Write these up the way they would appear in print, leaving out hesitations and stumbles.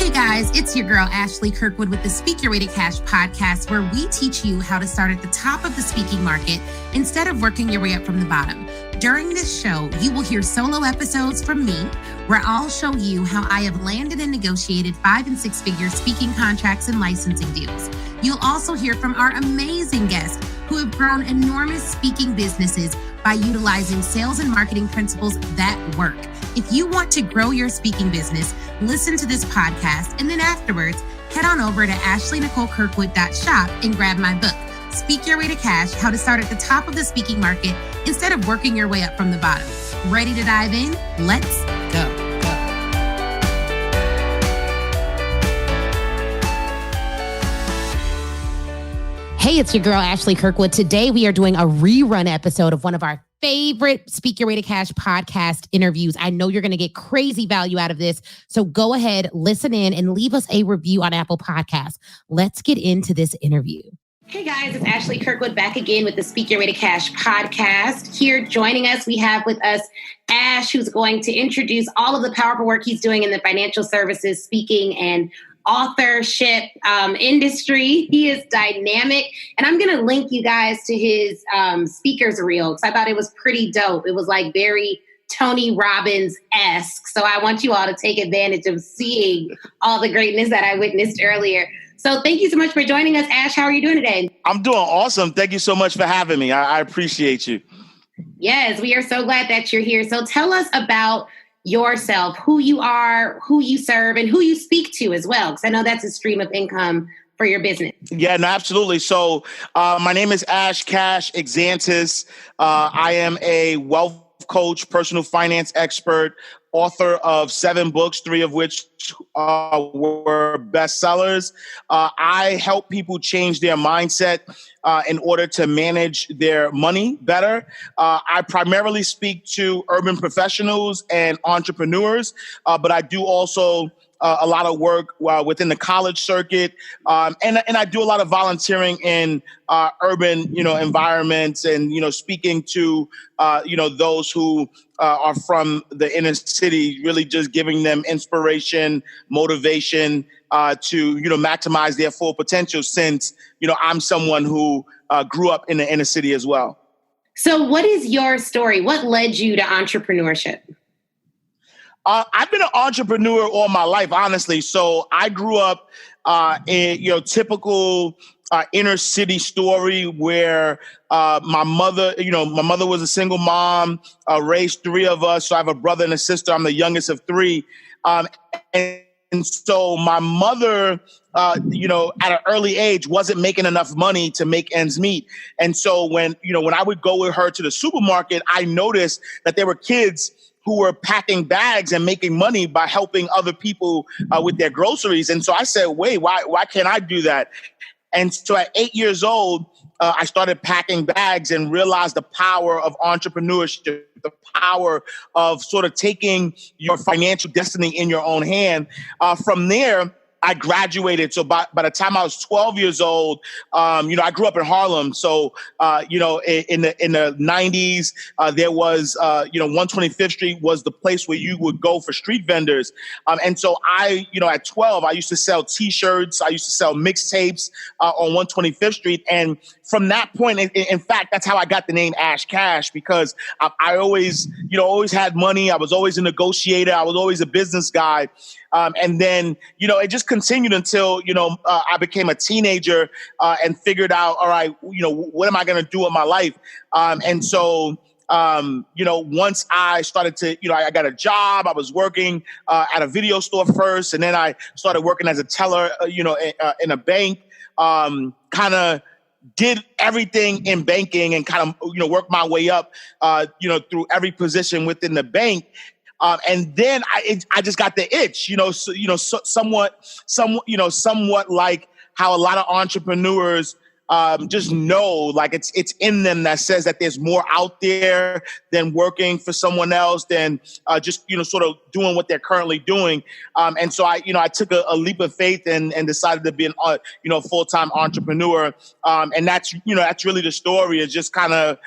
Hey guys, it's your girl Ashley Kirkwood with the Speak Your Way to Cash podcast, where we teach you how to start at the top of the speaking market instead of working your way up from the bottom. During this show, you will hear solo episodes from me, where I'll show you how I have landed and negotiated 5- and 6-figure speaking contracts and licensing deals. You'll also hear from our amazing guests who have grown enormous speaking businesses by utilizing sales and marketing principles that work. If you want to grow your speaking business, listen to this podcast, and then afterwards, head on over to ashleynicolekirkwood.shop and grab my book, Speak Your Way to Cash, How to Start at the Top of the Speaking Market Instead of Working Your Way Up from the Bottom. Ready to dive in? Let's go. Hey, it's your girl, Ashley Kirkwood. Today, we are doing a rerun episode of one of our favorite Speak Your Way to Cash podcast interviews. I know you're going to get crazy value out of this. So go ahead, listen in, and leave us a review on Apple Podcasts. Let's get into this interview. Hey guys, it's Ashley Kirkwood back again with the Speak Your Way to Cash podcast. Here joining us, we have with us Ash, who's going to introduce all of the powerful work he's doing in the financial services, speaking, and authorship industry. He is dynamic, and I'm going to link you guys to his speakers reel because I thought it was pretty dope. It was like very Tony Robbins-esque. So I want you all to take advantage of seeing all the greatness that I witnessed earlier. So thank you so much for joining us, Ash. How are you doing today? I'm doing awesome. Thank you so much for having me. I appreciate you. Yes, we are so glad that you're here. So tell us about yourself, who you are, who you serve, and who you speak to as well, because I know that's a stream of income for your business. Yeah, no, absolutely. So my name is AshCash, Exantus. I am a wealth coach, personal finance expert, author of 7 books, 3 of which were bestsellers. I help people change their mindset in order to manage their money better. I primarily speak to urban professionals and entrepreneurs, but I do also a lot of work within the college circuit, and I do a lot of volunteering in urban, environments, and speaking to those who are from the inner city, really just giving them inspiration, motivation to maximize their full potential. Since I'm someone who grew up in the inner city as well. So, what is your story? What led you to entrepreneurship? I've been an entrepreneur all my life, honestly. So I grew up in typical inner city story where my mother was a single mom, raised 3 of us. So I have a brother and a sister. I'm the youngest of 3. And so my mother, at an early age, wasn't making enough money to make ends meet. And so when I would go with her to the supermarket, I noticed that there were kids who were packing bags and making money by helping other people with their groceries. And so I said, wait, why can't I do that? And so at 8 years old, I started packing bags and realized the power of entrepreneurship, the power of sort of taking your financial destiny in your own hand. From there, I graduated. So by the time I was 12 years old, I grew up in Harlem. So, in the 90s, there was, 125th Street was the place where you would go for street vendors. And so at 12, I used to sell T-shirts. I used to sell mixtapes on 125th Street. And from that point, in fact, that's how I got the name AshCash, because I always had money. I was always a negotiator. I was always a business guy. And then, it just continued until, I became a teenager and figured out, all right, what am I going to do with my life? And so, once I started to, I got a job, I was working at a video store first, and then I started working as a teller, in a bank, kind of did everything in banking and kind of, worked my way up, through every position within the bank. And then I just got the itch, somewhat like how a lot of entrepreneurs just know, like it's in them that says that there's more out there than working for someone else, than just sort of doing what they're currently doing. And so I took a leap of faith and decided to be a full-time entrepreneur. And that's really the story, is just kind of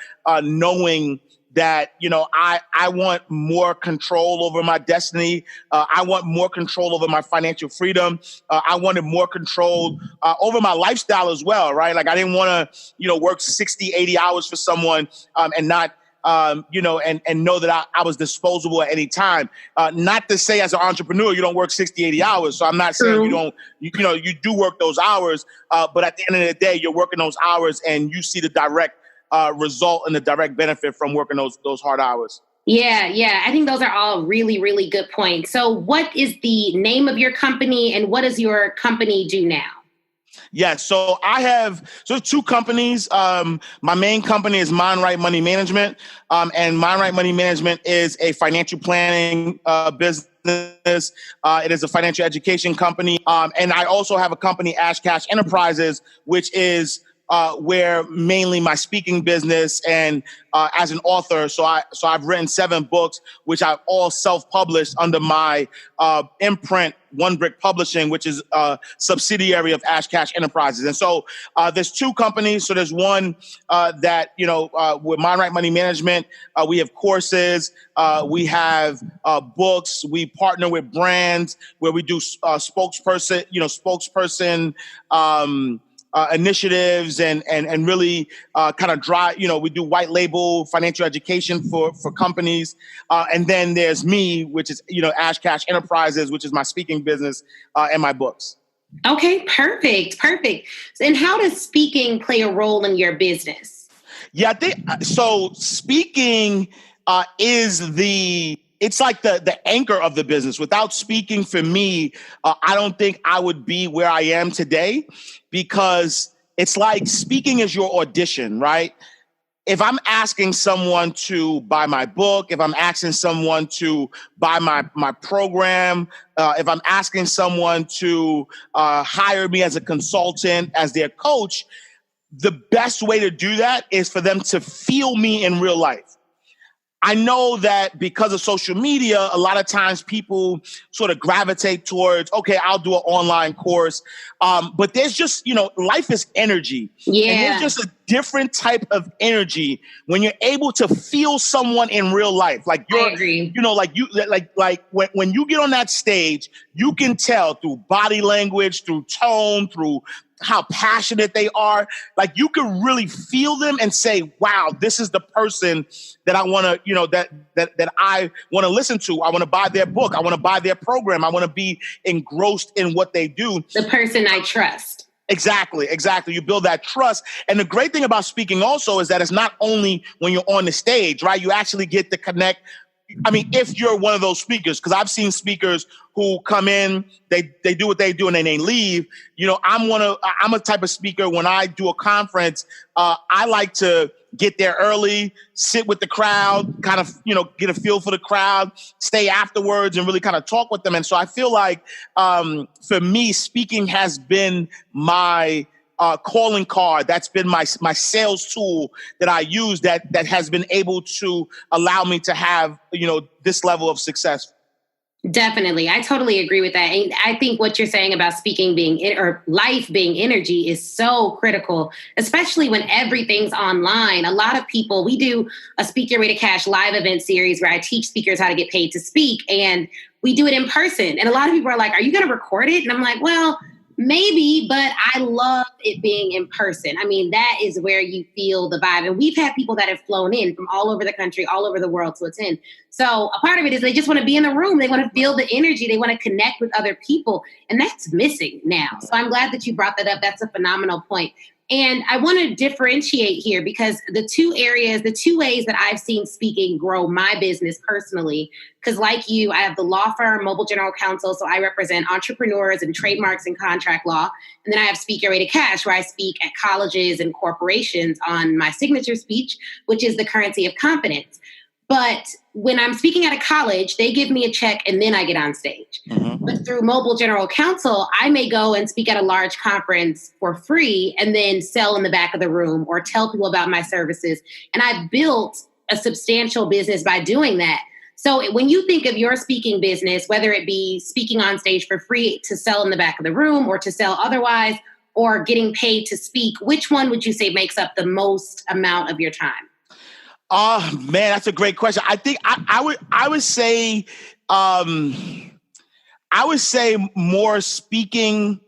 knowing that, I want more control over my destiny. I want more control over my financial freedom. I wanted more control over my lifestyle as well, right? Like I didn't want to, work 60, 80 hours for someone and not, and know that I was disposable at any time. Not to say as an entrepreneur, you don't work 60, 80 hours. So I'm not saying you don't, you do work those hours, but at the end of the day, you're working those hours and you see the direct result and the direct benefit from working those hard hours. Yeah. I think those are all really, really good points. So what is the name of your company and what does your company do now? Yeah, so I have two companies. My main company is Mind Right Money Management, and Mind Right Money Management is a financial planning business. It is a financial education company, and I also have a company, AshCash Enterprises, which is where mainly my speaking business and as an author. So I've written 7 books, which I've all self-published under my imprint, One Brick Publishing, which is a subsidiary of AshCash Enterprises. And so there's 2 companies. So there's one that, with Mind Right Money Management, we have courses, we have books, we partner with brands where we do spokesperson initiatives and really kind of drive, we do white label financial education for companies. And then there's me, which is, AshCash Enterprises, which is my speaking business and my books. Okay, perfect. And how does speaking play a role in your business? Yeah, I think so. Speaking it's like the anchor of the business. Without speaking, for me, I don't think I would be where I am today, because it's like speaking is your audition, right? If I'm asking someone to buy my book, if I'm asking someone to buy my program, if I'm asking someone to hire me as a consultant, as their coach, the best way to do that is for them to feel me in real life. I know that because of social media, a lot of times people sort of gravitate towards, okay, I'll do an online course. But there's just, life is energy. Yeah. And there's just a different type of energy when you're able to feel someone in real life. Like I agree. When you get on that stage, you can tell through body language, through tone, through how passionate they are. Like you can really feel them and say, wow, this is the person that I want to, that I want to listen to. I want to buy their book. I want to buy their program. I want to be engrossed in what they do. The person I trust. Exactly. You build that trust. And the great thing about speaking also is that it's not only when you're on the stage, right? You actually get to connect. I mean, if you're one of those speakers, because I've seen speakers who come in, they do what they do and then they leave. I'm a type of speaker. When I do a conference, I like to get there early, sit with the crowd, kind of, get a feel for the crowd, stay afterwards and really kind of talk with them. And so I feel like for me, speaking has been my calling card. That's been my sales tool that I use that has been able to allow me to have, this level of success. Definitely. I totally agree with that. And I think what you're saying about speaking or life being energy is so critical, especially when everything's online. A lot of people, we do a Speak Your Way to Cash live event series where I teach speakers how to get paid to speak, and we do it in person. And a lot of people are like, are you going to record it? And I'm like, well, maybe, but I love it being in person. I mean, that is where you feel the vibe. And we've had people that have flown in from all over the country, all over the world to attend. So a part of it is they just want to be in the room. They want to feel the energy. They want to connect with other people. And that's missing now. So I'm glad that you brought that up. That's a phenomenal point. And I want to differentiate here because the two ways that I've seen speaking grow my business personally, because like you, I have the law firm, Mobile General Counsel, so I represent entrepreneurs and trademarks and contract law. And then I have Speak Your Way to Cash, where I speak at colleges and corporations on my signature speech, which is the currency of confidence. But when I'm speaking at a college, they give me a check and then I get on stage. Mm-hmm. But through Mobile General Counsel, I may go and speak at a large conference for free and then sell in the back of the room or tell people about my services. And I've built a substantial business by doing that. So when you think of your speaking business, whether it be speaking on stage for free to sell in the back of the room or to sell otherwise, or getting paid to speak, which one would you say makes up the most amount of your time? Oh man, that's a great question. I think I would say more speaking,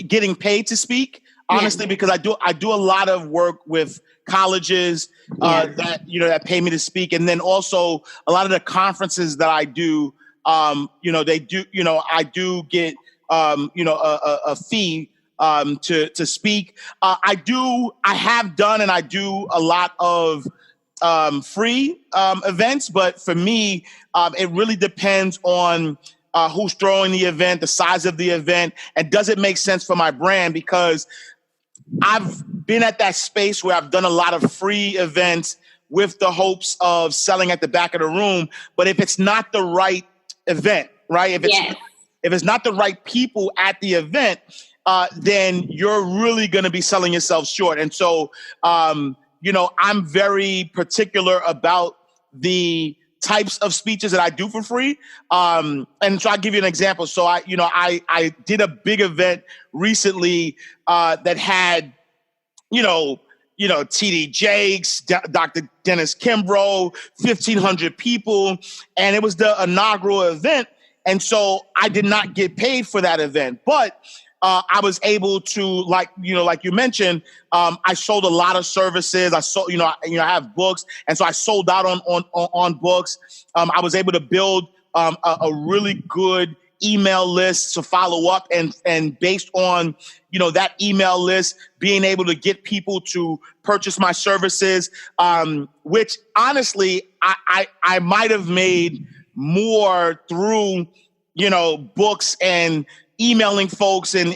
getting paid to speak, honestly, because I do a lot of work with colleges that pay me to speak. And then also a lot of the conferences that I do, I do get, a fee to speak. I have done, and I do a lot of free events, but for me, it really depends on who's throwing the event, the size of the event, and does it make sense for my brand? Because I've been at that space where I've done a lot of free events with the hopes of selling at the back of the room. But if it's not the right event, right? If it's not the right people at the event, then you're really going to be selling yourself short. And so, I'm very particular about the types of speeches that I do for free. And so I'll give you an example. So I did a big event recently that had, TD Jakes, Dr. Dennis Kimbrough, 1,500 people, and it was the inaugural event. And so I did not get paid for that event, but I was able to, like you mentioned, I sold a lot of services. I sold, I have books, and so I sold out on books. I was able to build a really good email list to follow up, and based on that email list, being able to get people to purchase my services, which honestly I might have made more through books and emailing folks and,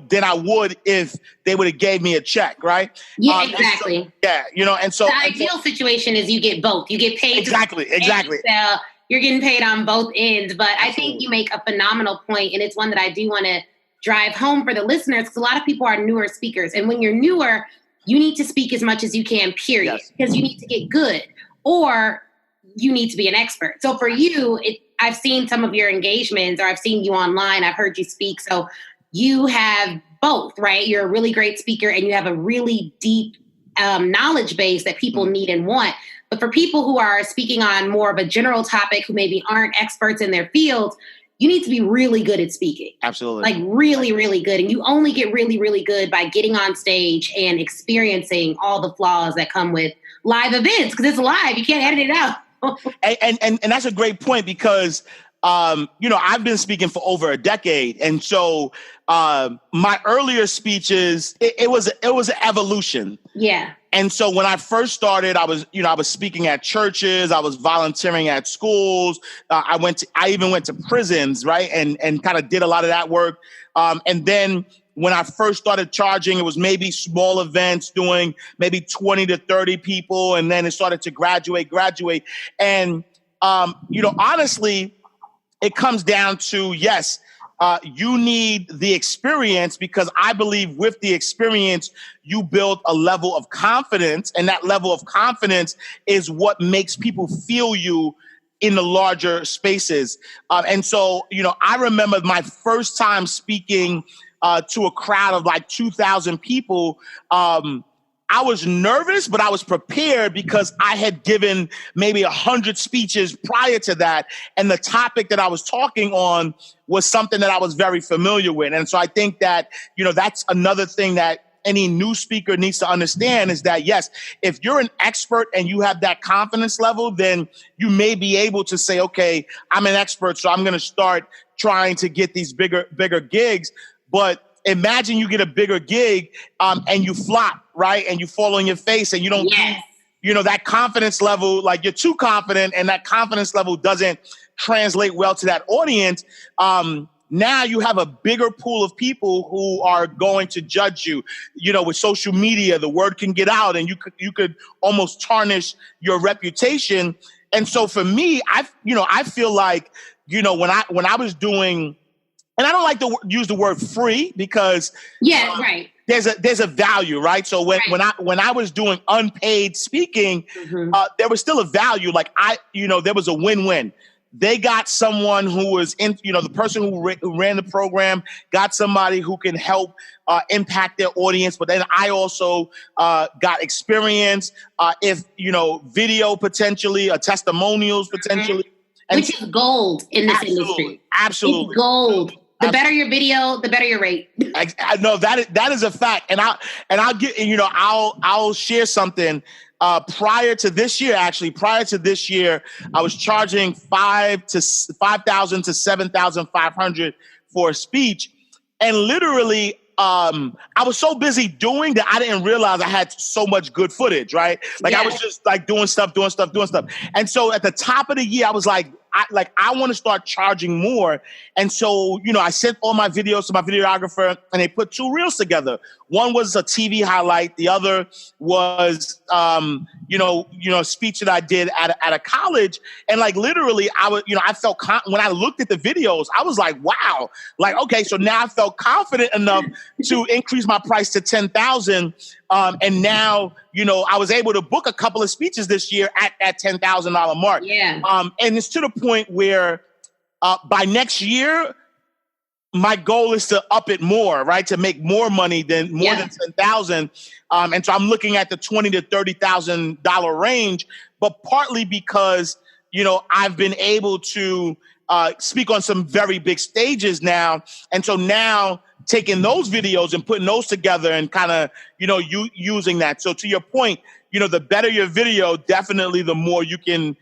than I would if they would have gave me a check, right? Yeah, exactly. And so the ideal situation is you get both. You get paid. Exactly. You're getting paid on both ends. But I think you make a phenomenal point, and it's one that I do want to drive home for the listeners, because a lot of people are newer speakers. And when you're newer, you need to speak as much as you can, period, because you need to get good, or you need to be an expert. So for you, I've seen some of your engagements, or I've seen you online. I've heard you speak. So you have both, right? You're a really great speaker, and you have a really deep knowledge base that people need and want. But for people who are speaking on more of a general topic, who maybe aren't experts in their field, you need to be really good at speaking. Absolutely. Like really, really good. And you only get really, really good by getting on stage and experiencing all the flaws that come with live events, because it's live. You can't edit it out. And that's a great point, because I've been speaking for over a decade, and so my earlier speeches, it was an evolution. Yeah. And so when I first started, I was speaking at churches, I was volunteering at schools, I even went to prisons, right, and kind of did a lot of that work. And then when I first started charging, it was maybe small events doing maybe 20 to 30 people. And then it started to graduate. And, honestly, it comes down to, yes, you need the experience, because I believe with the experience, you build a level of confidence. And that level of confidence is what makes people feel you in the larger spaces. And so, I remember my first time speaking to a crowd of like 2,000 people. I was nervous, but I was prepared, because I had given maybe 100 speeches prior to that. And the topic that I was talking on was something that I was very familiar with. And so I think that, that's another thing that any new speaker needs to understand, is that, yes, if you're an expert and you have that confidence level, then you may be able to say, okay, I'm an expert, so I'm going to start trying to get these bigger gigs. But imagine you get a bigger gig and you flop, right? And you fall on your face, and you don't, that confidence level, like you're too confident, and that confidence level doesn't translate well to that audience. Now you have a bigger pool of people who are going to judge you. With social media, the word can get out, and you could almost tarnish your reputation. And so for me, I feel like, when I was doing, and I don't like to use the word free, because right. There's a value, right? So when I was doing unpaid speaking, there was still a value. Like there was a win-win. they got someone who was in, the person who ran the program got somebody who can help impact their audience. But then I also got experience, video potentially, testimonials potentially. And which is gold in this industry. Absolutely. It's gold. The better your video, the better your rate. I know that is a fact. And I'll get, I'll share something. Prior to this year, I was charging $5,000 to $7,500 for a speech. And literally, I was so busy doing that I didn't realize I had so much good footage, right? Like I was just like doing stuff. And so at the top of the year, I was like, I want to start charging more. And so, I sent all my videos to my videographer and they put 2 reels together. One was a TV highlight. The other was, a speech that I did at a college. And like, literally I felt, when I looked at the videos, I was like, wow, like, okay, so now I felt confident enough to increase my price to $10,000. And now, I was able to book a couple of speeches this year at that $10,000 mark. Yeah. And it's to the point where by next year, my goal is to up it more, right? To make more money than 10,000. And so I'm looking at the $20,000 to $30,000 range, but partly because, I've been able to speak on some very big stages now. And so now taking those videos and putting those together and kind of, using that. So to your point, the better your video, definitely the more you can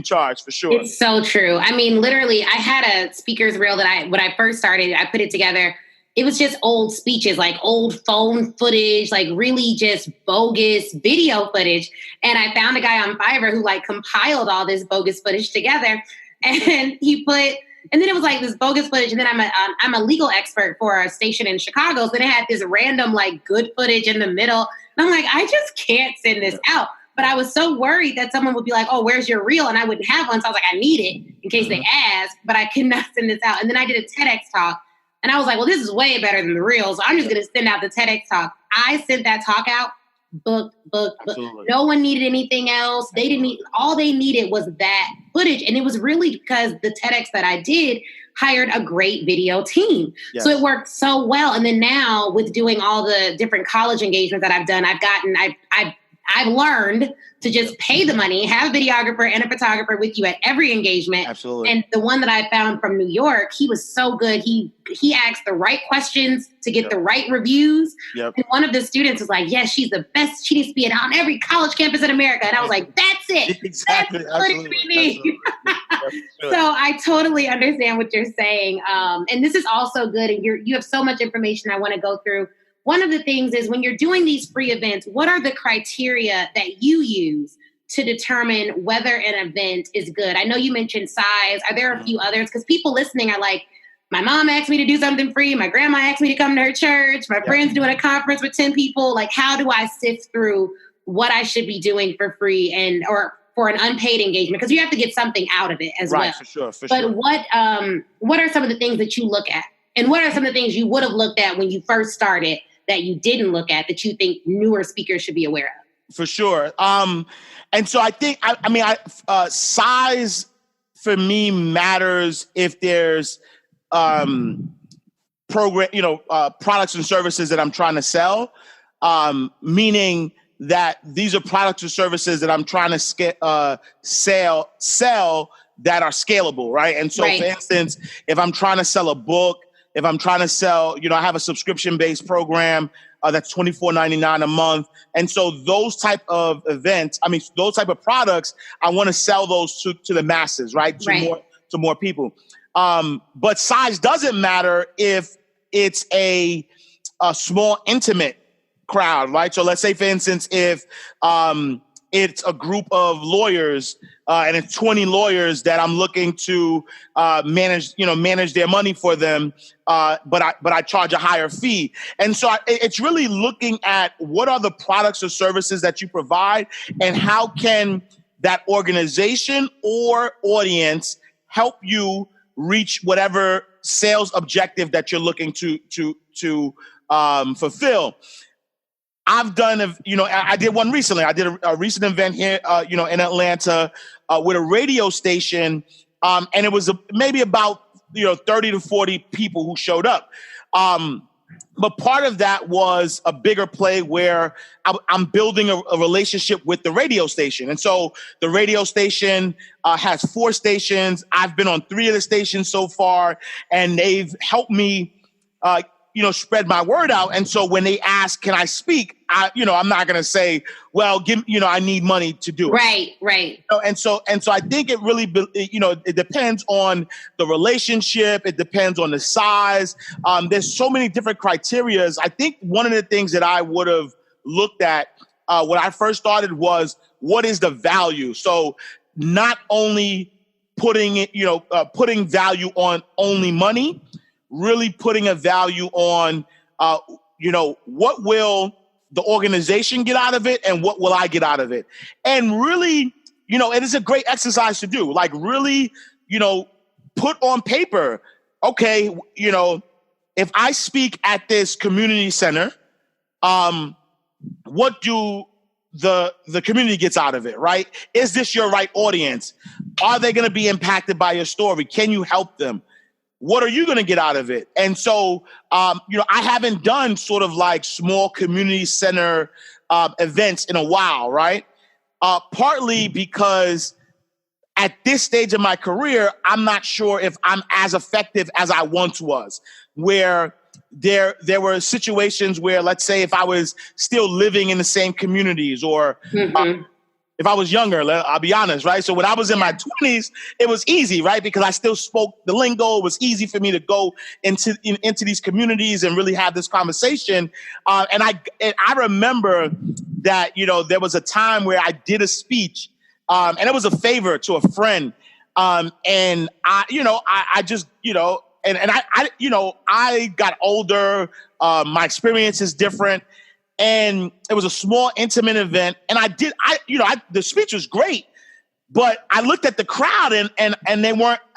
charge, for sure. It's so true. I mean, literally, I had a speaker's reel that when I first started, I put it together. It was just old speeches, like old phone footage, like really just bogus video footage. And I found a guy on Fiverr who like compiled all this bogus footage together. And and then it was like this bogus footage. And then I'm a legal expert for a station in Chicago. So then it had this random like good footage in the middle. And I'm like, I just can't send this out. But I was so worried that someone would be like, oh, where's your reel? And I wouldn't have one. So I was like, I need it in case they ask, but I could not send this out. And then I did a TEDx talk. And I was like, well, this is way better than the reel. So I'm just going to send out the TEDx talk. I sent that talk out, booked. No one needed anything else. All they needed was that footage. And it was really because the TEDx that I did hired a great video team. Yes. So it worked so well. And then now with doing all the different college engagements that I've done, I've learned to just pay the money, have a videographer and a photographer with you at every engagement. Absolutely. And the one that I found from New York, he was so good. He asked the right questions to get the right reviews. Yep. And one of the students was like, yes, she's the best. She needs to be on every college campus in America. And I was like, that's it. Exactly. That's what we need. So I totally understand what you're saying. And this is also good. And you have so much information I want to go through. One of the things is when you're doing these free events, what are the criteria that you use to determine whether an event is good? I know you mentioned size. Are there a few others? Because people listening are like, my mom asked me to do something free. My grandma asked me to come to her church. My friend's doing a conference with 10 people. Like, how do I sift through what I should be doing for free or for an unpaid engagement? Because you have to get something out of it as well. Right, for sure. But what are some of the things that you look at? And what are some of the things you would have looked at when you first started that you didn't look at that you think newer speakers should be aware of? For sure. And so I think, size for me matters if there's products and services that I'm trying to sell, meaning that these are products or services that I'm trying to sell that are scalable, right? And so, for instance, if I'm trying to sell a book, if I'm trying to sell, I have a subscription-based program that's $24.99 a month. And so those type of events, those type of products, I want to sell those to the masses, right? To more people. But size doesn't matter if it's a small, intimate crowd, right? So let's say, for instance, if it's a group of lawyers and it's 20 lawyers that I'm looking to manage their money for them, but I charge a higher fee. And so it's really looking at what are the products or services that you provide and how can that organization or audience help you reach whatever sales objective that you're looking to fulfill. I've done, I did one recently. I did a recent event here, in Atlanta with a radio station. And it was maybe about 30 to 40 people who showed up. But part of that was a bigger play where I'm building a relationship with the radio station. And so the radio station has 4 stations. I've been on 3 of the stations so far, and they've helped me, spread my word out. And so when they ask, can I speak? I'm not going to say, well, I need money to do it. Right. And so I think it really, it depends on the relationship. It depends on the size. There's so many different criterias. I think one of the things that I would have looked at when I first started was, what is the value? So not only putting value on only money, really putting a value on, what will the organization get out of it and what will I get out of it? And really, it is a great exercise to do. Like really, put on paper, okay, if I speak at this community center, what do the community gets out of it, right? Is this your right audience? Are they going to be impacted by your story? Can you help them? What are you going to get out of it? And so, I haven't done sort of like small community center events in a while, right? Partly because at this stage of my career, I'm not sure if I'm as effective as I once was, where there were situations where, let's say, if I was still living in the same communities or if I was younger, I'll be honest, right? So when I was in my 20s, it was easy, right? Because I still spoke the lingo. It was easy for me to go into these communities and really have this conversation. And I remember that, there was a time where I did a speech, and it was a favor to a friend. And I got older. My experience is different. And it was a small, intimate event. And the speech was great, but I looked at the crowd and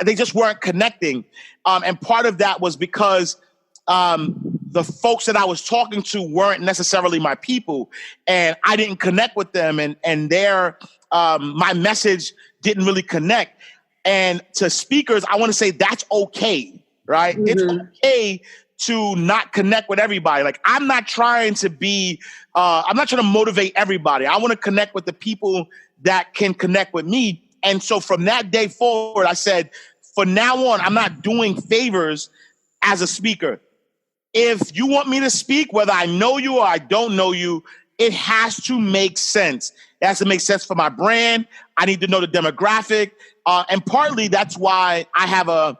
they just weren't connecting. And part of that was because the folks that I was talking to weren't necessarily my people, and I didn't connect with them, and their my message didn't really connect. And to speakers, I want to say that's okay, right? Mm-hmm. It's okay to not connect with everybody. Like, I'm not trying to motivate everybody. I want to connect with the people that can connect with me. And so from that day forward, I said, from now on, I'm not doing favors as a speaker. If you want me to speak, whether I know you or I don't know you, it has to make sense. It has to make sense for my brand. I need to know the demographic. And partly that's why I have a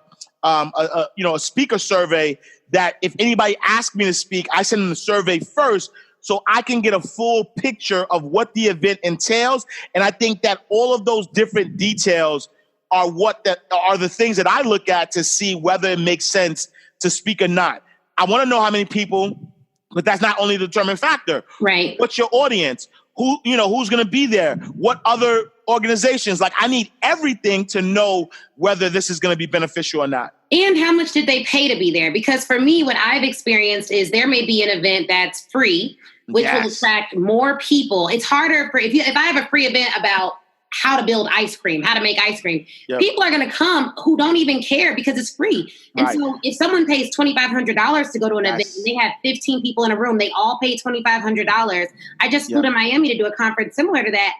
speaker survey that if anybody asks me to speak, I send them the survey first so I can get a full picture of what the event entails. And I think that all of those different details are the things that I look at to see whether it makes sense to speak or not. I want to know how many people, but that's not only the determining factor. Right. What's your audience? Who's going to be there? What other organizations? Like, I need everything to know whether this is going to be beneficial or not. And how much did they pay to be there? Because for me, what I've experienced is there may be an event that's free, which will attract more people. It's harder if I have a free event about how to build ice cream, how to make ice cream, people are going to come who don't even care because it's free. And so if someone pays $2,500 to go to an event and they have 15 people in a room, they all pay $2,500. I just flew to Miami to do a conference similar to that.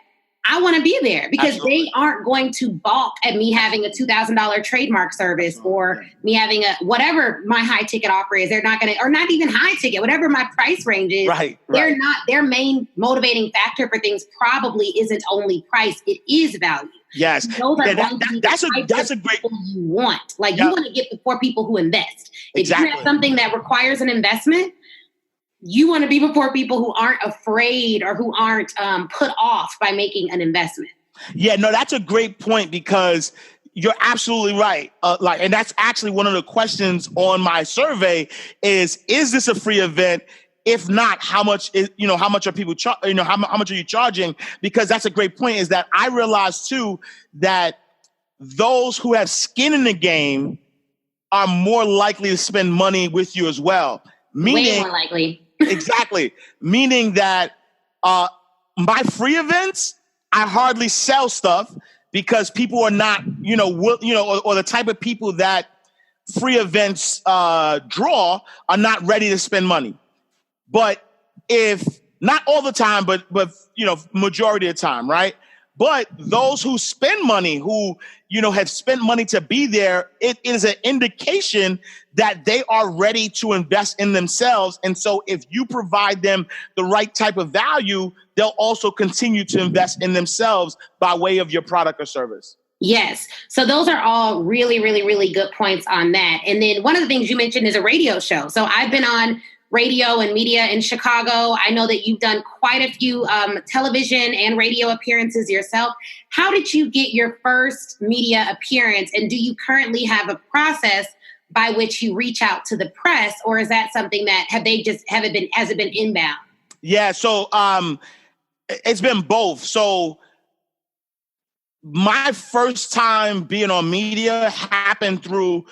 I want to be there because they aren't going to balk at me having a $2,000 trademark service or me having whatever my high ticket offer is. They're not going to, or not even high ticket, whatever my price range is. They're not, their main motivating factor for things probably isn't only price. It is value. Yes. That's a great you want. Like you want to get before people who invest. If you have something that requires an investment, you want to be before people who aren't afraid or who aren't put off by making an investment. Yeah, no, that's a great point because you're absolutely right. And that's actually one of the questions on my survey is this a free event? If not, how much are people, how much are you charging? Because that's a great point is that I realized too, that those who have skin in the game are more likely to spend money with you as well. Way more likely. Exactly. Meaning that my free events, I hardly sell stuff because people are not, or the type of people that free events draw are not ready to spend money. But if not all the time, but majority of the time, right? But those who spend money, who have spent money to be there, it is an indication that they are ready to invest in themselves. And so if you provide them the right type of value, they'll also continue to invest in themselves by way of your product or service. Yes. So those are all really, really, really good points on that. And then one of the things you mentioned is a radio show. So I've been on radio and media in Chicago. I know that you've done quite a few television and radio appearances yourself. How did you get your first media appearance? And do you currently have a process by which you reach out to the press, or is that something that has it been inbound? Yeah. So it's been both. So my first time being on media happened through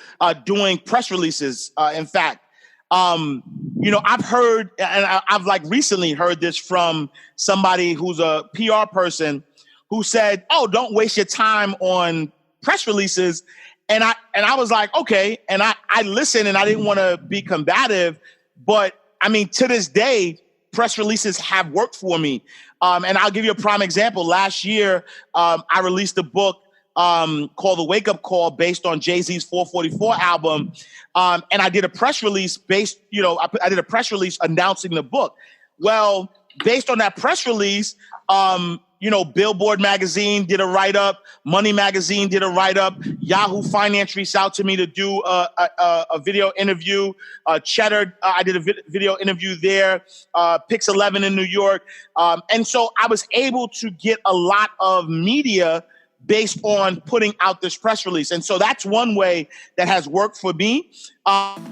doing press releases. In fact, I've heard, and I've recently heard this from somebody who's a PR person who said, "Oh, don't waste your time on press releases." And I was like, okay. And I listened, and I didn't want to be combative, but I mean, to this day, press releases have worked for me. And I'll give you a prime example. Last year, I released a book called The Wake Up Call, based on Jay-Z's 444 album. And I did a press release I did a press release announcing the book. Well, based on that press release, Billboard magazine did a write-up, Money magazine did a write-up, Yahoo Finance reached out to me to do a video interview, Cheddar, I did a video interview there, Pix 11 in New York. And so I was able to get a lot of media based on putting out this press release. And so that's one way that has worked for me.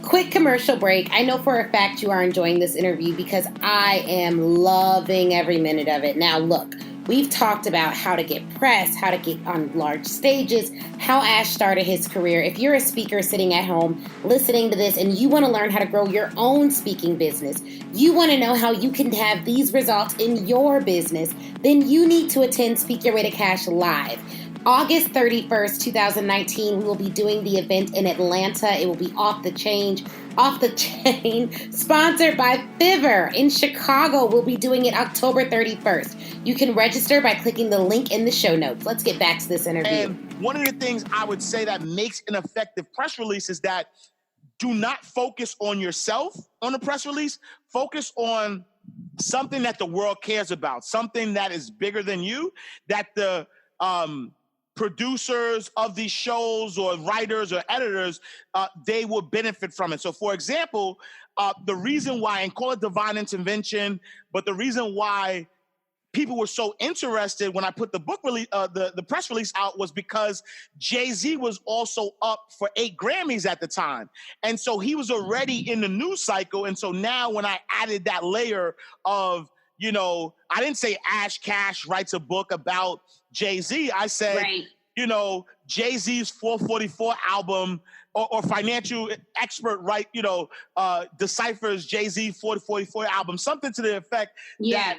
Quick commercial break. I know for a fact you are enjoying this interview because I am loving every minute of it. Now, look, we've talked about how to get press, how to get on large stages, how Ash started his career. If you're a speaker sitting at home listening to this and you want to learn how to grow your own speaking business, you want to know how you can have these results in your business, then you need to attend Speak Your Way to Cash Live. August 31st, 2019, we will be doing the event in Atlanta. It will be off the chain, sponsored by Fiverr. In Chicago, we'll be doing it October 31st. You can register by clicking the link in the show notes. Let's get back to this interview. And one of the things I would say that makes an effective press release is that do not focus on yourself on a press release. Focus on something that the world cares about, something that is bigger than you, that the producers of these shows or writers or editors, they will benefit from it. So, for example, the reason why, and call it divine intervention, but the reason why people were so interested when I put the book release, the press release out, was because Jay-Z was also up for 8 Grammys at the time. And so he was already in the news cycle. And so now when I added that layer of, I didn't say AshCash writes a book about Jay-Z. I said, right. Jay-Z's 444 album or financial expert, right? Deciphers Jay-Z 444 album, something to the effect that,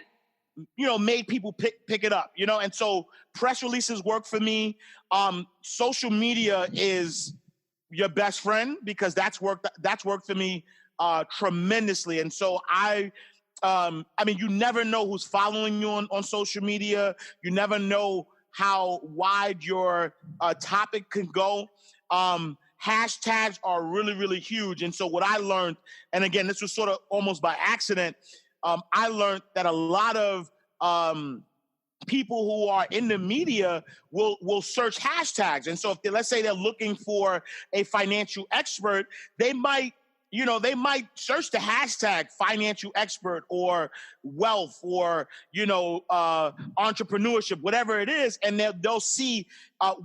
made people pick it up, And so press releases work for me. Social media is your best friend because that's worked for me tremendously. And so you never know who's following you on social media. You never know how wide your topic can go. Hashtags are really, really huge. And so what I learned, and again, this was sort of almost by accident, I learned that a lot of people who are in the media will search hashtags. And so if let's say they're looking for a financial expert, they might search the hashtag financial expert or wealth or, entrepreneurship, whatever it is, and they'll see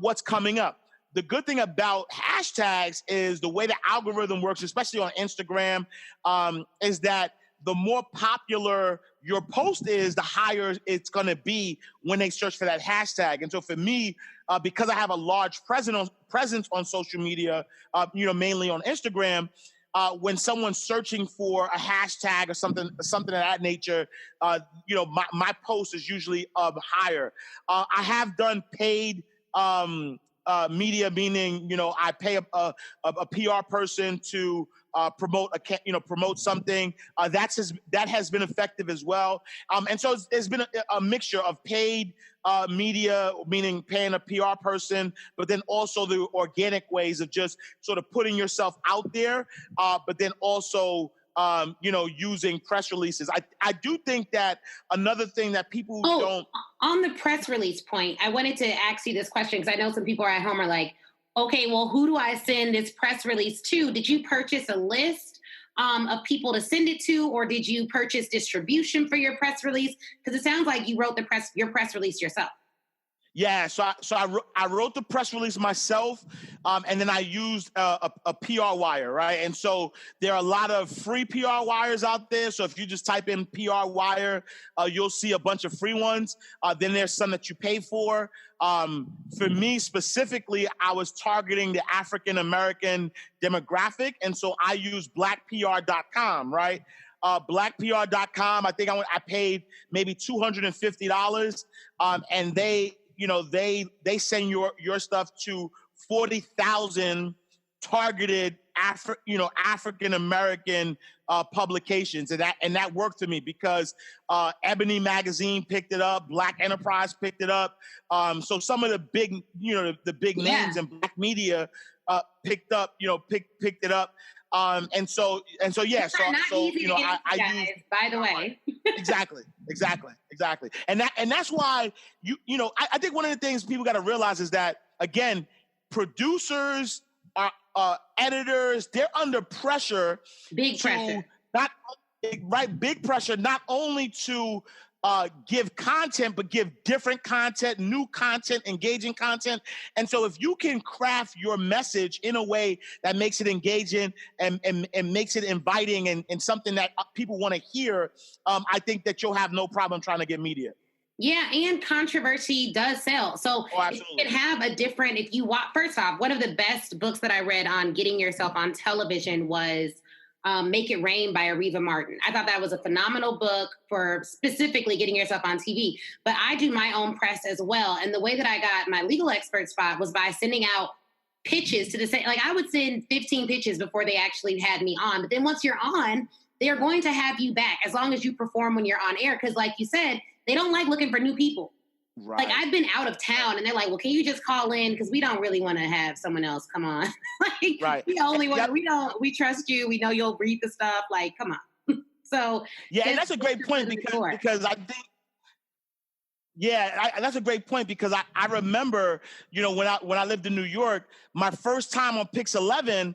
what's coming up. The good thing about hashtags is the way the algorithm works, especially on Instagram, is that the more popular your post is, the higher it's going to be when they search for that hashtag. And so for me, because I have a large presence on social media, mainly on Instagram, when someone's searching for a hashtag or something of that nature, my post is usually higher. I have done paid media, meaning, I pay a PR person to promote something. That has been effective as well. And so it's been a mixture of paid media, meaning paying a PR person, but then also the organic ways of just sort of putting yourself out there, but then also using press releases. I do think that another thing that people don't. On the press release point, I wanted to ask you this question because I know some people are at home are like, okay, well, who do I send this press release to? Did you purchase a list of people to send it to, or did you purchase distribution for your press release? Because it sounds like you wrote your press release yourself. Yeah, so I wrote the press release myself, and then I used a PR wire, right? And so there are a lot of free PR wires out there. So if you just type in PR wire, you'll see a bunch of free ones. Then there's some that you pay for. For me specifically, I was targeting the African American demographic, and so I used blackpr.com, right? Blackpr.com. I think I paid maybe $250, and they send your stuff to 40,000 targeted African American publications, and that worked for me because Ebony Magazine picked it up, Black Enterprise picked it up. So some of the big names in Black media picked it up. And so yeah. So easy to get I guys, use, by the way. exactly. And that's why I think one of the things people got to realize is that, again, producers are editors, they're under pressure. Big pressure. Big pressure, not only to give content, but give different content, new content, engaging content. And so if you can craft your message in a way that makes it engaging and makes it inviting and something that people want to hear, I think that you'll have no problem trying to get media. Yeah, and controversy does sell. So you can have a different, if you want, first off, one of the best books that I read on getting yourself on television was Make It Rain by Areva Martin. I thought that was a phenomenal book for specifically getting yourself on TV. But I do my own press as well. And the way that I got my legal expert spot was by sending out pitches to the same, like I would send 15 pitches before they actually had me on. But then once you're on, they are going to have you back as long as you perform when you're on air. Because like you said, they don't like looking for new people. Right. Like I've been out of town and they're like, well, can you just call in? Because we don't really want to have someone else come on. Like, right. We trust you. We know you'll read the stuff. Like, come on. So yeah, and that's a great point because I think, that's a great point because I remember, when I lived in New York, my first time on Pix 11,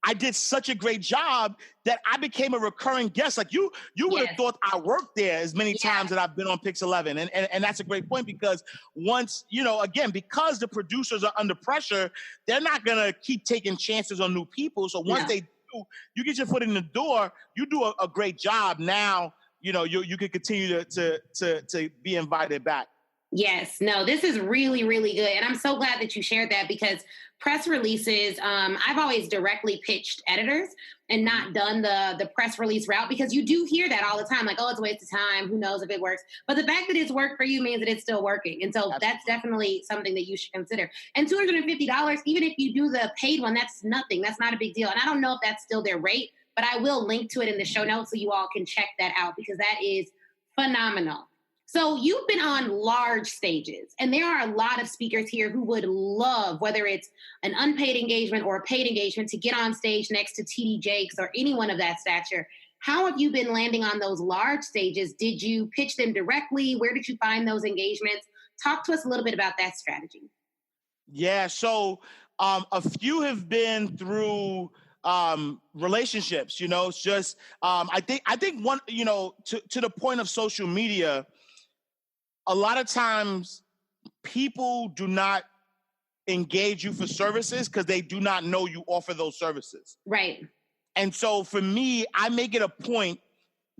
I did such a great job that I became a recurring guest. Like you would have thought I worked there as many times that I've been on Pix 11. And that's a great point because once, again, because the producers are under pressure, they're not going to keep taking chances on new people. So once they do, you get your foot in the door, you do a great job. Now, you can continue to be invited back. Yes, no, this is really, really good. And I'm so glad that you shared that because press releases, I've always directly pitched editors and not done the press release route because you do hear that all the time. Like, oh, it's a waste of time. Who knows if it works? But the fact that it's worked for you means that it's still working. And so that's definitely something that you should consider. And $250, even if you do the paid one, that's nothing. That's not a big deal. And I don't know if that's still their rate, but I will link to it in the show notes so you all can check that out because that is phenomenal. So you've been on large stages, and there are a lot of speakers here who would love, whether it's an unpaid engagement or a paid engagement, to get on stage next to TD Jakes or anyone of that stature. How have you been landing on those large stages? Did you pitch them directly? Where did you find those engagements? Talk to us a little bit about that strategy. Yeah, so a few have been through relationships, it's just I think one, to the point of social media, a lot of times people do not engage you for services because they do not know you offer those services. Right. And so for me, I make it a point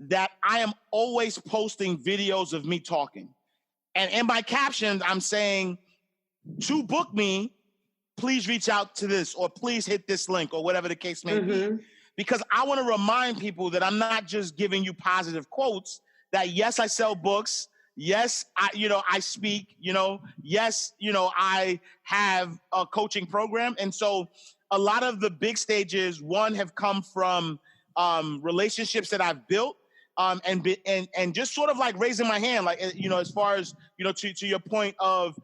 that I am always posting videos of me talking. And in my captions, I'm saying, to book me, please reach out to this or please hit this link or whatever the case may be. Because I want to remind people that I'm not just giving you positive quotes, that yes, I sell books. Yes, I speak, yes, I have a coaching program. And so a lot of the big stages, one, have come from relationships that I've built, and just sort of like raising my hand, like, as far as, to your point of,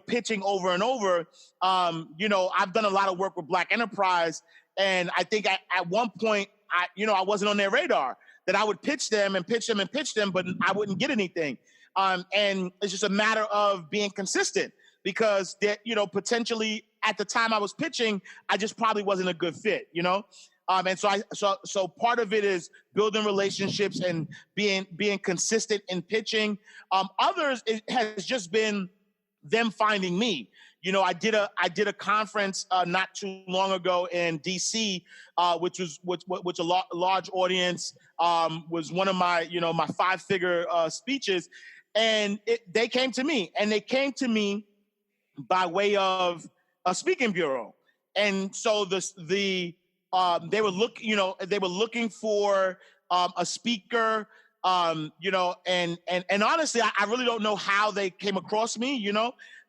pitching over and over, I've done a lot of work with Black enterprise. And I think at one point, I wasn't on their radar, that I would pitch them, but I wouldn't get anything. And it's just a matter of being consistent, because that, potentially at the time I was pitching, I just probably wasn't a good fit, And so part of it is building relationships and being consistent in pitching. Others, it has just been them finding me. I did a conference not too long ago in DC, which a large audience, was one of my my 5-figure speeches, and they came to me, by way of a speaking bureau, and so they were looking for a speaker. And honestly, I really don't know how they came across me,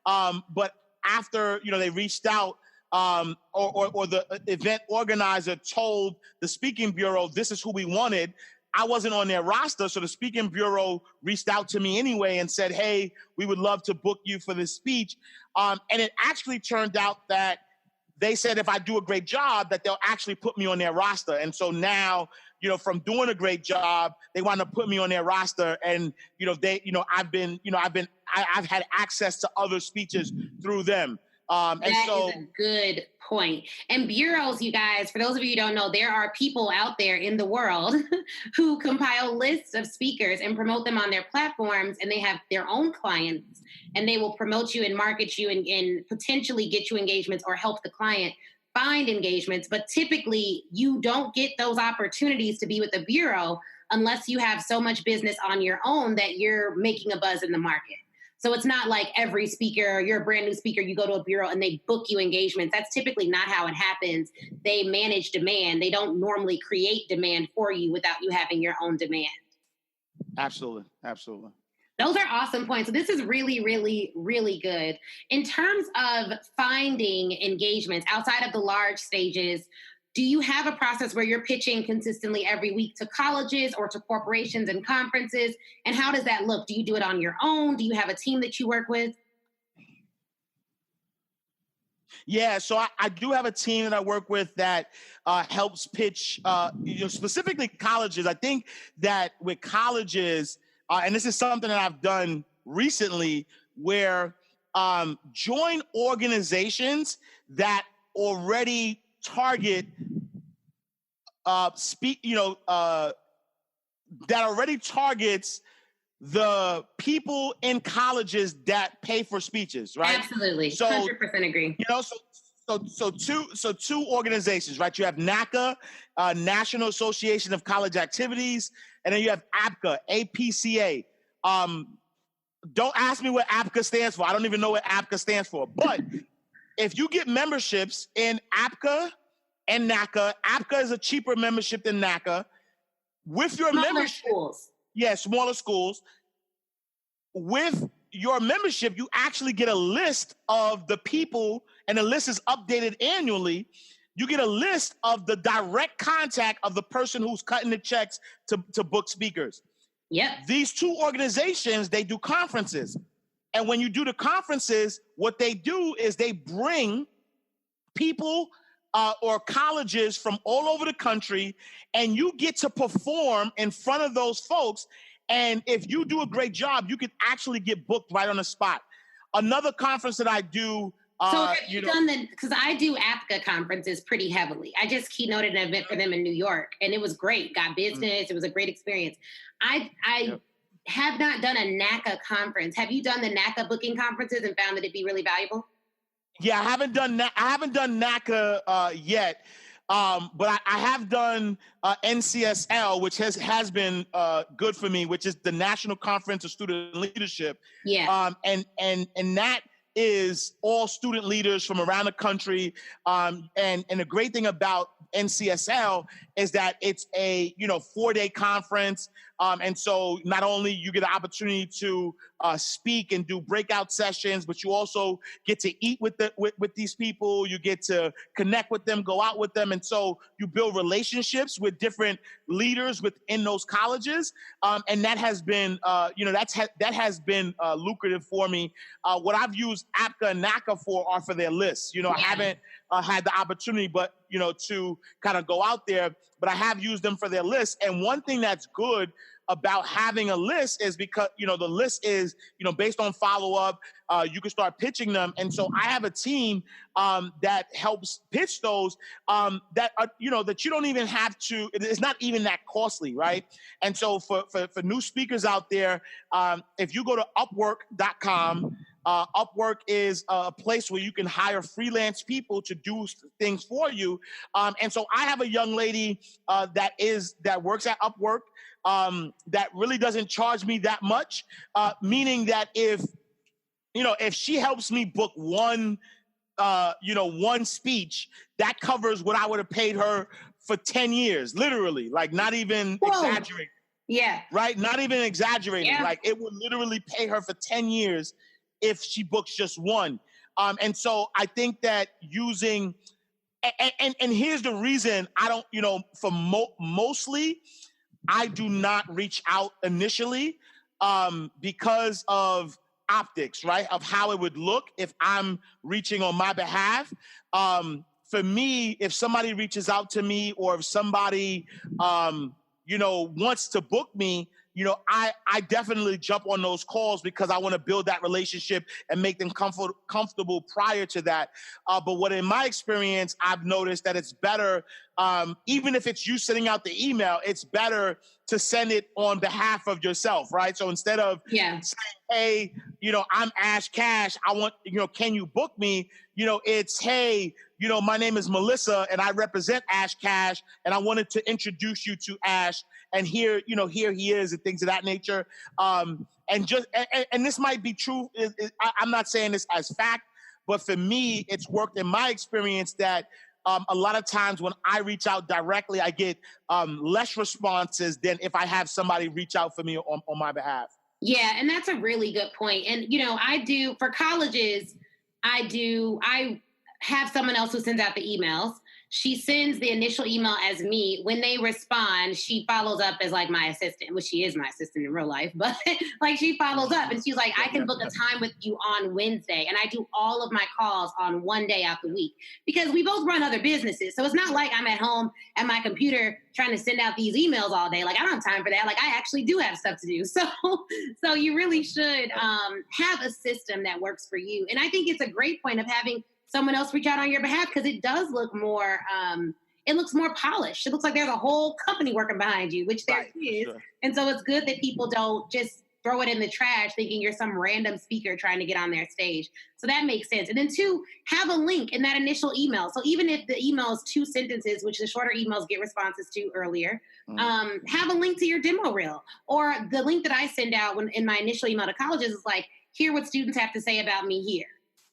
but after, they reached out, or the event organizer told the speaking bureau, this is who we wanted. I wasn't on their roster. So the speaking bureau reached out to me anyway and said, hey, we would love to book you for this speech. And it actually turned out that they said, if I do a great job, that they'll actually put me on their roster. And so now, from doing a great job, they want to put me on their roster. And, I've had access to other speeches through them. That is a good point. And bureaus, you guys, for those of you who don't know, there are people out there in the world who compile lists of speakers and promote them on their platforms, and they have their own clients, and they will promote you and market you and potentially get you engagements or help the client find engagements. But typically, you don't get those opportunities to be with a bureau unless you have so much business on your own that you're making a buzz in the market. So it's not like every speaker, you're a brand new speaker, you go to a bureau and they book you engagements. That's typically not how it happens. They manage demand. They don't normally create demand for you without you having your own demand. Absolutely. Absolutely. Those are awesome points. So this is really, really, really good. In terms of finding engagements outside of the large stages, do you have a process where you're pitching consistently every week to colleges or to corporations and conferences? And how does that look? Do you do it on your own? Do you have a team that you work with? Yeah, so I do have a team that I work with that helps pitch, specifically colleges. I think that with colleges, and this is something that I've done recently, where join organizations that already target that already targets the people in colleges that pay for speeches, right? Absolutely. So 100% agree. So two organizations, right? You have NACA, National Association of College Activities, and then you have APCA, APCA. Don't ask me what APCA stands for. I don't even know what APCA stands for. But if you get memberships in APCA and NACA, APCA is a cheaper membership than NACA. With your membership, schools. Yeah, smaller schools. With your membership, you actually get a list of the people, and the list is updated annually. You get a list of the direct contact of the person who's cutting the checks to book speakers. Yep. These two organizations, they do conferences. And when you do the conferences, what they do is they bring people or colleges from all over the country, and you get to perform in front of those folks. And if you do a great job, you can actually get booked right on the spot. Another conference that I do. So have you done because I do APCA conferences pretty heavily. I just keynoted an event for them in New York, and it was great. Got business. It was a great experience. I have not done a NACA conference. Have you done the NACA booking conferences and found that it'd be really valuable? Yeah, I haven't done NACA yet, but I have done NCSL, which has been good for me, which is the National Conference of Student Leadership. Yeah, and that is all student leaders from around the country. And the great thing about NCSL is that it's a 4-day conference. And so not only you get an opportunity to speak and do breakout sessions, but you also get to eat with these people. You get to connect with them, go out with them. And so you build relationships with different leaders within those colleges. And that has been, that has been lucrative for me. What I've used APCA and NACA for their lists. I haven't had the opportunity, but to kind of go out there, but I have used them for their lists. And one thing that's good about having a list is because, the list is, based on follow-up, you can start pitching them. And so I have a team that helps pitch those that are, that you don't even have to, it's not even that costly, right? And so for new speakers out there, if you go to Upwork.com, Upwork is a place where you can hire freelance people to do things for you. And so I have a young lady that works at Upwork that really doesn't charge me that much, meaning that if she helps me book one speech, that covers what I would have paid her for 10 years, literally, like not even exaggerating. Yeah. Right? Not even exaggerating. Yeah. Like it would literally pay her for 10 years if she books just one. And so I think that using, and here's the reason I don't, for mostly, I do not reach out initially because of optics, right? Of how it would look if I'm reaching on my behalf. For me, if somebody reaches out to me or if somebody, wants to book me, I definitely jump on those calls because I want to build that relationship and make them comfortable prior to that. But what in my experience, I've noticed that it's better, even if it's you sending out the email, it's better to send it on behalf of yourself, right? So instead of saying, hey, I'm AshCash, I want, can you book me? It's, hey, my name is Melissa and I represent AshCash and I wanted to introduce you to Ash. And here he is and things of that nature. And this might be true. I'm not saying this as fact, but for me, it's worked in my experience that a lot of times when I reach out directly, I get less responses than if I have somebody reach out for me on my behalf. Yeah, and that's a really good point. And, I do, for colleges, I have someone else who sends out the emails. She sends the initial email as me. When they respond, she follows up as like my assistant, which she is my assistant in real life, but like she follows up and she's like, I can book a time with you on Wednesday. And I do all of my calls on one day out the week because we both run other businesses. So it's not like I'm at home at my computer trying to send out these emails all day. Like I don't have time for that. Like I actually do have stuff to do. So you really should have a system that works for you. And I think it's a great point of having someone else reach out on your behalf because it does look more, it looks more polished. It looks like there's a whole company working behind you, which there is. Sure. And so it's good that people don't just throw it in the trash thinking you're some random speaker trying to get on their stage. So that makes sense. And then 2, have a link in that initial email. So even if the email is 2 sentences, which the shorter emails get responses to earlier, have a link to your demo reel. Or the link that I send out in my initial email to colleges is like, hear what students have to say about me here.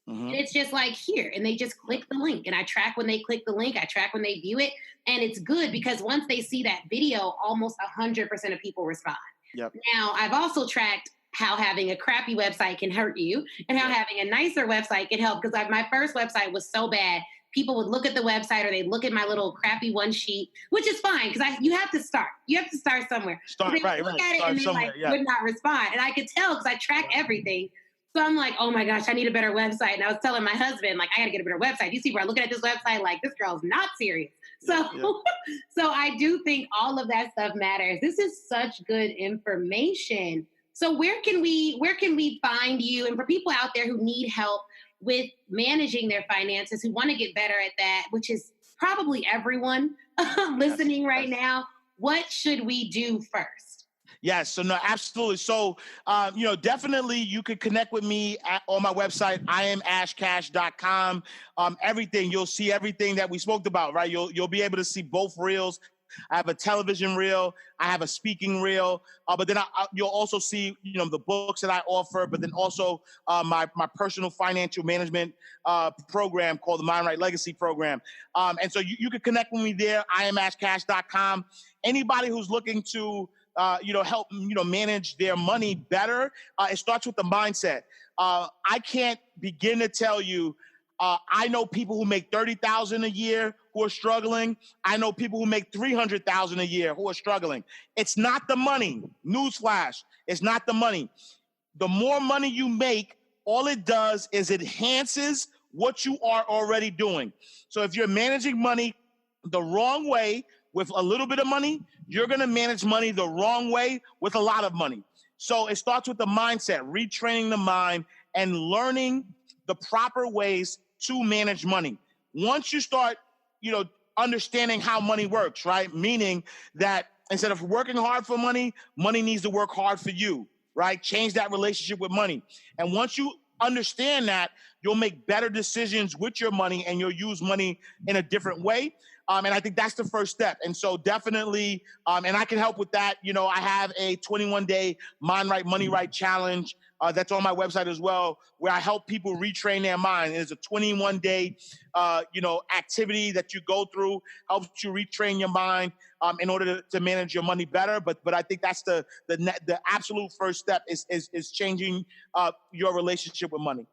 Mm-hmm. And it's just like here, and they just click the link, and I track when they click the link, I track when they view it, and it's good because once they see that video, almost 100% of people respond. Yep. Now, I've also tracked how having a crappy website can hurt you and how having a nicer website can help because my first website was so bad, people would look at the website or they'd look at my little crappy one sheet, which is fine because you have to start. You have to start somewhere. Look at it and then would not respond. And I could tell because I track everything. So I'm like, oh my gosh, I need a better website. And I was telling my husband, like, I got to get a better website. These people are looking at this website like, this girl's not serious. So, so I do think all of that stuff matters. This is such good information. So where can we find you? And for people out there who need help with managing their finances, who want to get better at that, which is probably everyone listening right now, what should we do first? Yes. So no, absolutely. So, definitely you could connect with me on my website, IamAshCash.com. Everything, you'll see everything that we spoke about, right? You'll be able to see both reels. I have a television reel. I have a speaking reel. But then you'll also see, the books that I offer, but then also my personal financial management program called the Mind Right Legacy Program. And so you can connect with me there, IamAshCash.com. Anybody who's looking to help, manage their money better, it starts with the mindset. I can't begin to tell you, I know people who make $30,000 a year who are struggling. I know people who make $300,000 a year who are struggling. It's not the money. Newsflash, it's not the money. The more money you make, all it does is it enhances what you are already doing. So if you're managing money the wrong way with a little bit of money, you're going to manage money the wrong way with a lot of money. So it starts with the mindset, retraining the mind and learning the proper ways to manage money. Once you start, understanding how money works, right? Meaning that instead of working hard for money, money needs to work hard for you, right? Change that relationship with money. And once you understand that, you'll make better decisions with your money and you'll use money in a different way. And I think that's the first step. And so definitely, and I can help with that. I have a 21-day Mind Right, Money Right challenge that's on my website as well, where I help people retrain their mind. It's a 21-day, activity that you go through, helps you retrain your mind in order to manage your money better. But I think that's the absolute first step is changing your relationship with money.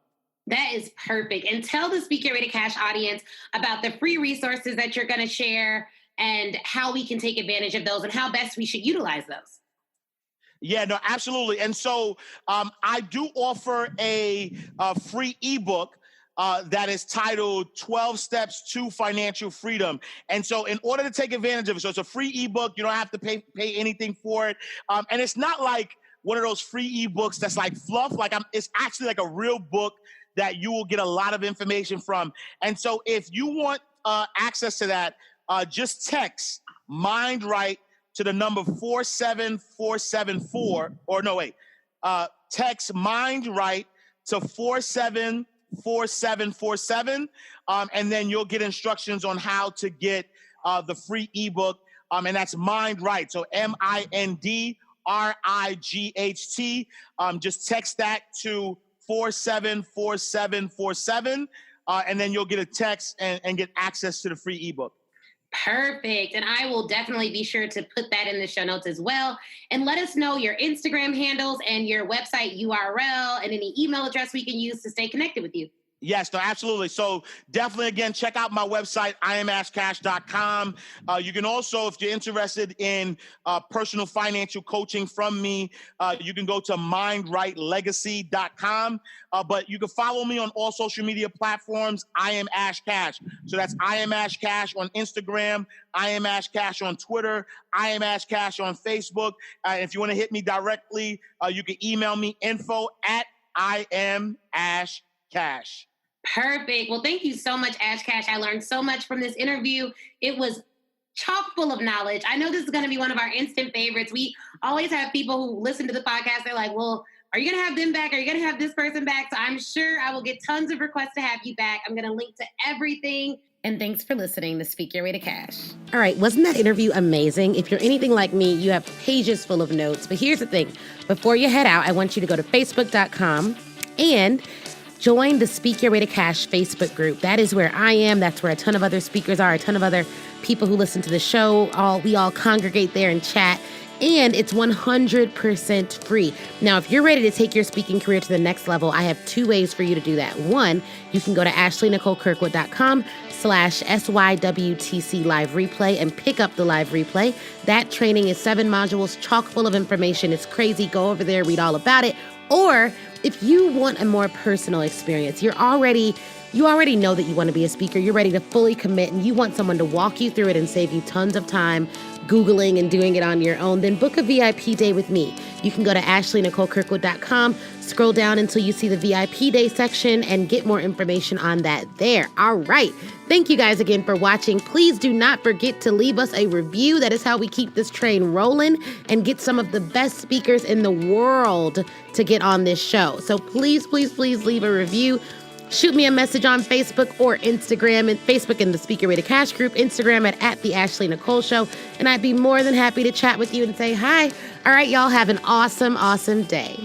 That is perfect. And tell the Speak Your Way to Cash audience about the free resources that you're going to share and how we can take advantage of those and how best we should utilize those. Yeah, no, absolutely. And so I do offer a free ebook that is titled 12 Steps to Financial Freedom. And so in order to take advantage of it, so it's a free ebook, you don't have to pay anything for it. And it's not like one of those free ebooks that's like fluff. It's actually like a real book that you will get a lot of information from. And so if you want access to that, just text Mind Right to the number 47474, text Mind Right to 474747, and then you'll get instructions on how to get the free ebook, and that's Mind Right. So MINDRIGHT. Just text that to 474747, and then you'll get a text and get access to the free ebook. Perfect. And I will definitely be sure to put that in the show notes as well. And let us know your Instagram handles and your website URL and any email address we can use to stay connected with you. Yes, no, absolutely. So definitely, again, check out my website, IamAshCash.com. You can also, if you're interested in personal financial coaching from me, you can go to MindRightLegacy.com. But you can follow me on all social media platforms, IamAshCash. So that's IamAshCash on Instagram, IamAshCash on Twitter, IamAshCash on Facebook. If you want to hit me directly, you can email me info@IamAshCash. Perfect. Well, thank you so much, AshCash. I learned so much from this interview. It was chock full of knowledge. I know this is going to be one of our instant favorites. We always have people who listen to the podcast. They're like, well, are you going to have them back? Are you going to have this person back? So I'm sure I will get tons of requests to have you back. I'm going to link to everything. And thanks for listening to Speak Your Way to Cash. All right. Wasn't that interview amazing? If you're anything like me, you have pages full of notes. But here's the thing. Before you head out, I want you to go to facebook.com and join the Speak Your Way to Cash Facebook group. That is where I am. That's where a ton of other speakers are, a ton of other people who listen to the show. We all congregate there and chat. And it's 100% free. Now, if you're ready to take your speaking career to the next level, I have two ways for you to do that. One, you can go to AshleyNicoleKirkwood.com/SYWTC live replay and pick up the live replay. That training is 7 modules, chock full of information. It's crazy. Go over there, read all about it. Or if you want a more personal experience, you already know that you want to be a speaker, you're ready to fully commit, and you want someone to walk you through it and save you tons of time Googling and doing it on your own, then book a VIP day with me. You can go to AshleyNicoleKirkwood.com, scroll down until you see the VIP day section, and get more information on that there. All right. Thank you guys again for watching. Please do not forget to leave us a review. That is how we keep this train rolling and get some of the best speakers in the world to get on this show. So please, please, please leave a review. Shoot me a message on Facebook or Instagram, and Facebook in the Speak Your Way to Cash group, Instagram at the Ashley Nicole Show. And I'd be more than happy to chat with you and say hi. All right, y'all have an awesome, awesome day.